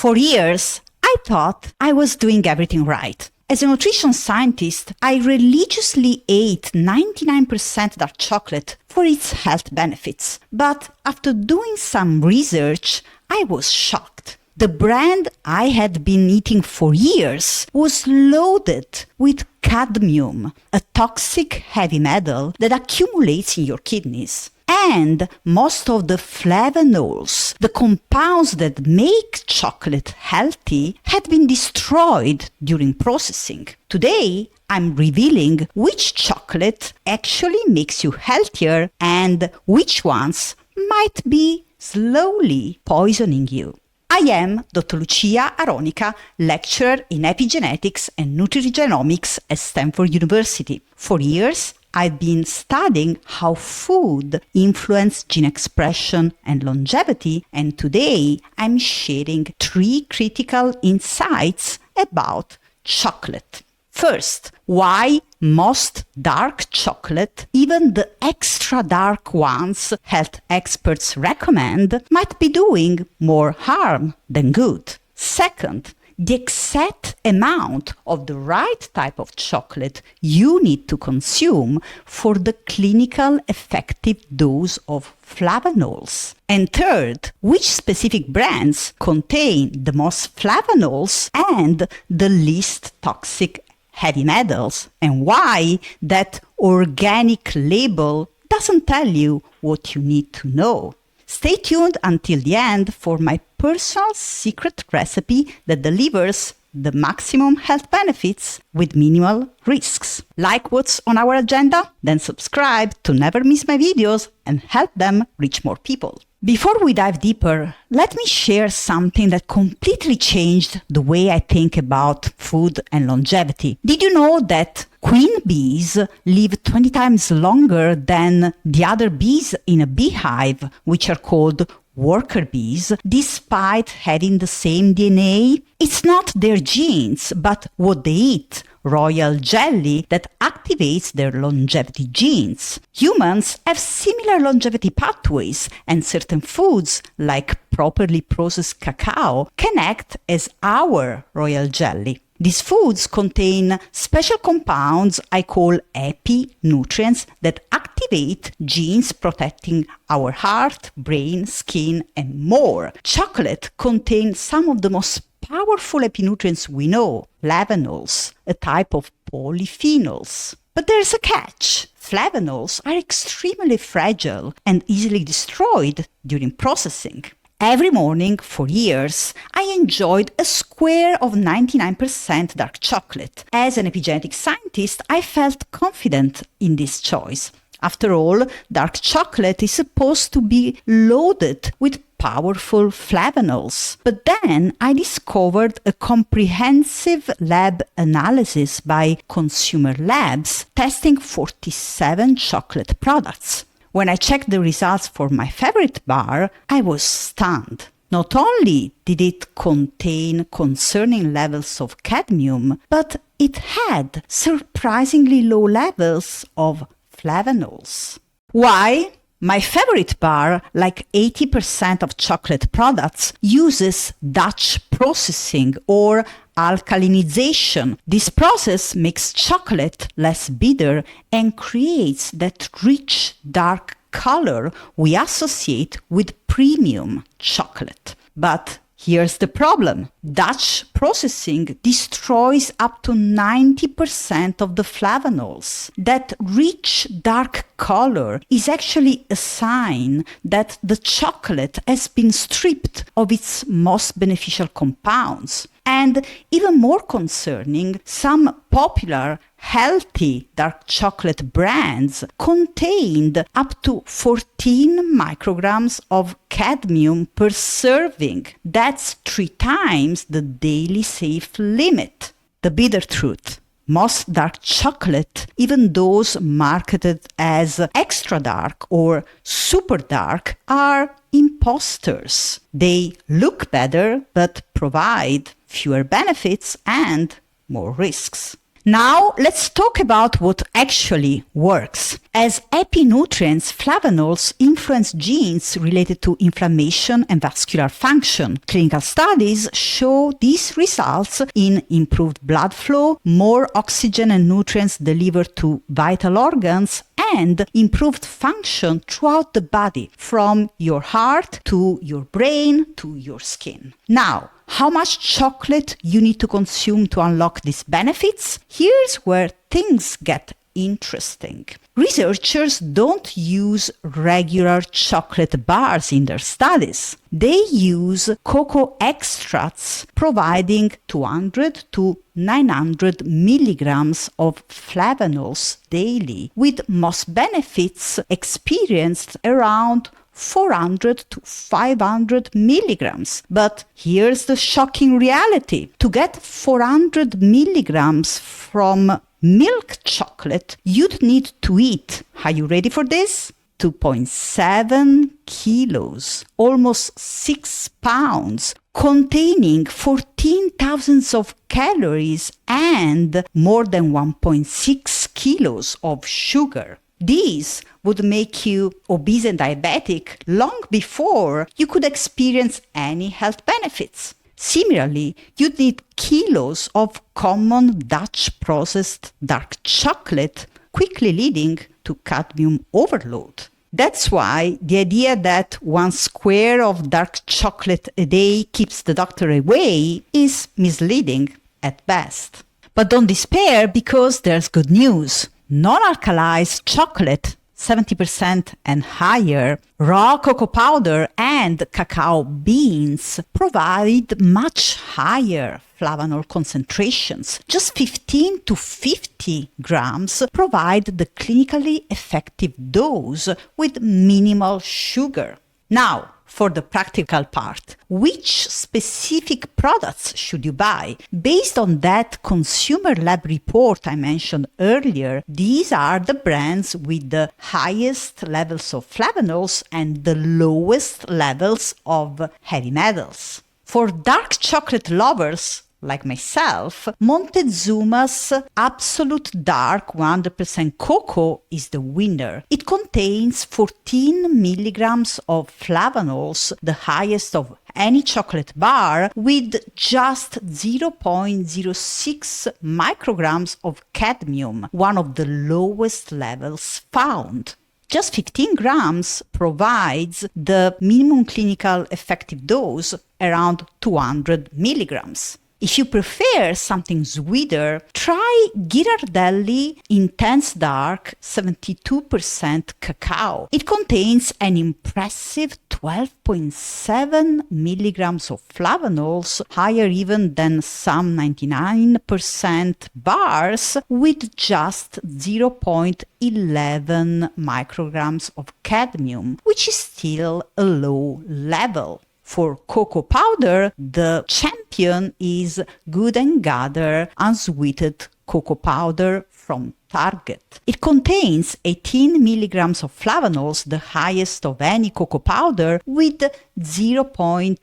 For years, I thought I was doing everything right. As a nutrition scientist, I religiously ate 99% dark chocolate for its health benefits. But after doing some research, I was shocked. The brand I had been eating for years was loaded with cadmium, a toxic heavy metal that accumulates in your kidneys. And most of the flavanols, the compounds that make chocolate healthy, had been destroyed during processing. Today, I'm revealing which chocolate actually makes you healthier and which ones might be slowly poisoning you. I am Dr. Lucia Aronica, lecturer in epigenetics and nutrigenomics at Stanford University. For years, I've been studying how food influences gene expression and longevity, and today I'm sharing 3 critical insights about chocolate. First, why most dark chocolate, even the extra dark ones health experts recommend, might be doing more harm than good. Second, the exact amount of the right type of chocolate you need to consume for the clinical effective dose of flavanols. And third, which specific brands contain the most flavanols and the least toxic heavy metals, and why that organic label doesn't tell you what you need to know. Stay tuned until the end for my personal secret recipe that delivers the maximum health benefits with minimal risks. Like what's on our agenda? Then subscribe to never miss my videos and help them reach more people. Before we dive deeper, let me share something that completely changed the way I think about food and longevity. Did you know that queen bees live 20 times longer than the other bees in a beehive, which are called worker bees, despite having the same DNA? It's not their genes, but what they eat, royal jelly, that activates their longevity genes. Humans have similar longevity pathways, and certain foods, like properly processed cacao, can act as our royal jelly. These foods contain special compounds I call epinutrients that activate genes protecting our heart, brain, skin, and more. Chocolate contains some of the most powerful epinutrients we know, flavanols, a type of polyphenols. But there's a catch. Flavanols are extremely fragile and easily destroyed during processing. Every morning for years, I enjoyed a square of 99% dark chocolate. As an epigenetic scientist, I felt confident in this choice. After all, dark chocolate is supposed to be loaded with powerful flavanols. But then I discovered a comprehensive lab analysis by consumer labs testing 47 chocolate products. When I checked the results for my favorite bar, I was stunned. Not only did it contain concerning levels of cadmium, but it had surprisingly low levels of flavanols. Why? My favorite bar, like 80% of chocolate products, uses Dutch processing or alkalinization. This process makes chocolate less bitter and creates that rich, dark color we associate with premium chocolate. But here's the problem. Dutch processing destroys up to 90% of the flavanols. That rich dark color is actually a sign that the chocolate has been stripped of its most beneficial compounds. And even more concerning, some popular healthy dark chocolate brands contained up to 14 micrograms of cadmium per serving. That's 3 times the daily safe limit. The bitter truth. Most dark chocolate, even those marketed as extra dark or super dark, are imposters. They look better but provide fewer benefits and more risks. Now, let's talk about what actually works. As epinutrients, flavanols influence genes related to inflammation and vascular function. Clinical studies show these results in improved blood flow, more oxygen and nutrients delivered to vital organs, and improved function throughout the body, from your heart to your brain to your skin. Now, how much chocolate you need to consume to unlock these benefits? Here's where things get interesting. Researchers don't use regular chocolate bars in their studies. They use cocoa extracts, providing 200 to 900 milligrams of flavanols daily, with most benefits experienced around 400 to 500 milligrams. But here's the shocking reality. To get 400 milligrams from milk chocolate, you'd need to eat, are you ready for this? 2.7 kilos, almost 6 pounds, containing 14,000 of calories and more than 1.6 kilos of sugar. These would make you obese and diabetic long before you could experience any health benefits. Similarly, you'd need kilos of common Dutch processed dark chocolate, quickly leading to cadmium overload. That's why the idea that 1 square of dark chocolate a day keeps the doctor away is misleading at best. But don't despair, because there's good news. Non-alkalized chocolate, 70% and higher, raw cocoa powder and cacao beans provide much higher flavanol concentrations. Just 15 to 50 grams provide the clinically effective dose with minimal sugar. Now, for the practical part, which specific products should you buy? Based on that consumer lab report I mentioned earlier, these are the brands with the highest levels of flavanols and the lowest levels of heavy metals. For dark chocolate lovers like myself, Montezuma's Absolute Dark 100% Cocoa is the winner. It contains 14 milligrams of flavanols, the highest of any chocolate bar, with just 0.06 micrograms of cadmium, one of the lowest levels found. Just 15 grams provides the minimum clinical effective dose, around 200 milligrams. If you prefer something sweeter, try Ghirardelli Intense Dark 72% Cacao. It contains an impressive 12.7 milligrams of flavanols, higher even than some 99% bars, with just 0.11 micrograms of cadmium, which is still a low level. For cocoa powder, the champion is Good & Gather unsweetened cocoa powder from Target. It contains 18 milligrams of flavanols, the highest of any cocoa powder, with 0.11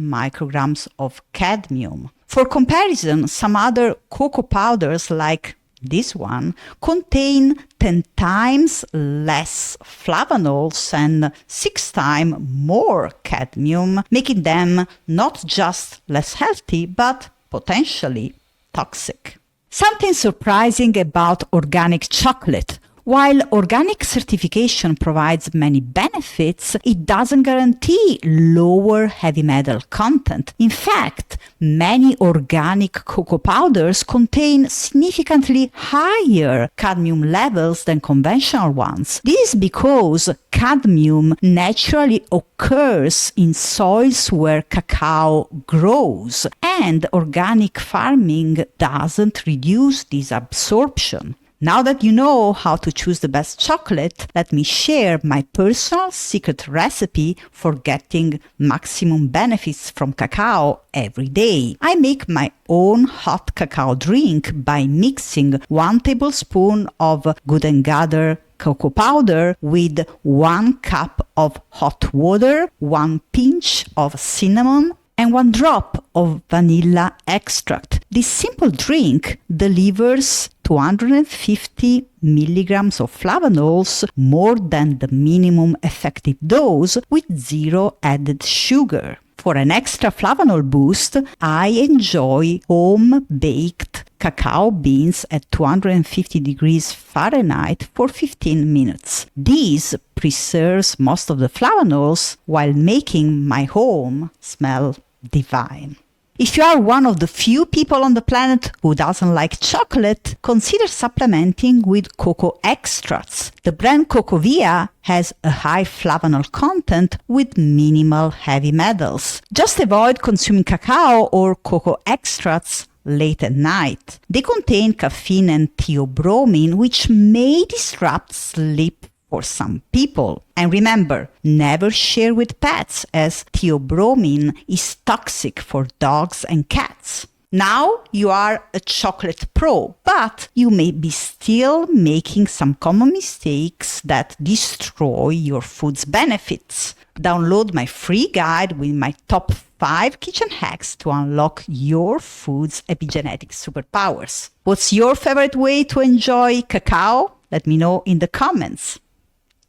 micrograms of cadmium. For comparison, some other cocoa powders like this one contain 10 times less flavanols and 6 times more cadmium, making them not just less healthy, but potentially toxic. Something surprising about organic chocolate. While organic certification provides many benefits, it doesn't guarantee lower heavy metal content. In fact, many organic cocoa powders contain significantly higher cadmium levels than conventional ones. This is because cadmium naturally occurs in soils where cacao grows, and organic farming doesn't reduce this absorption. Now that you know how to choose the best chocolate, let me share my personal secret recipe for getting maximum benefits from cacao every day. I make my own hot cacao drink by mixing 1 tablespoon of Good & Gather cocoa powder with 1 cup of hot water, 1 pinch of cinnamon, and 1 drop of vanilla extract. This simple drink delivers 250 milligrams of flavanols, more than the minimum effective dose, with zero added sugar. For an extra flavanol boost, I enjoy home-baked cacao beans at 250 degrees Fahrenheit for 15 minutes. This preserves most of the flavanols while making my home smell divine. If you are one of the few people on the planet who doesn't like chocolate, consider supplementing with cocoa extracts. The brand Cocovia has a high flavanol content with minimal heavy metals. Just avoid consuming cacao or cocoa extracts late at night. They contain caffeine and theobromine, which may disrupt sleep for some people. And remember, never share with pets, as theobromine is toxic for dogs and cats. Now you are a chocolate pro, but you may be still making some common mistakes that destroy your food's benefits. Download my free guide with my top 5 kitchen hacks to unlock your food's epigenetics superpowers. What's your favorite way to enjoy cacao? Let me know in the comments.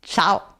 Ciao!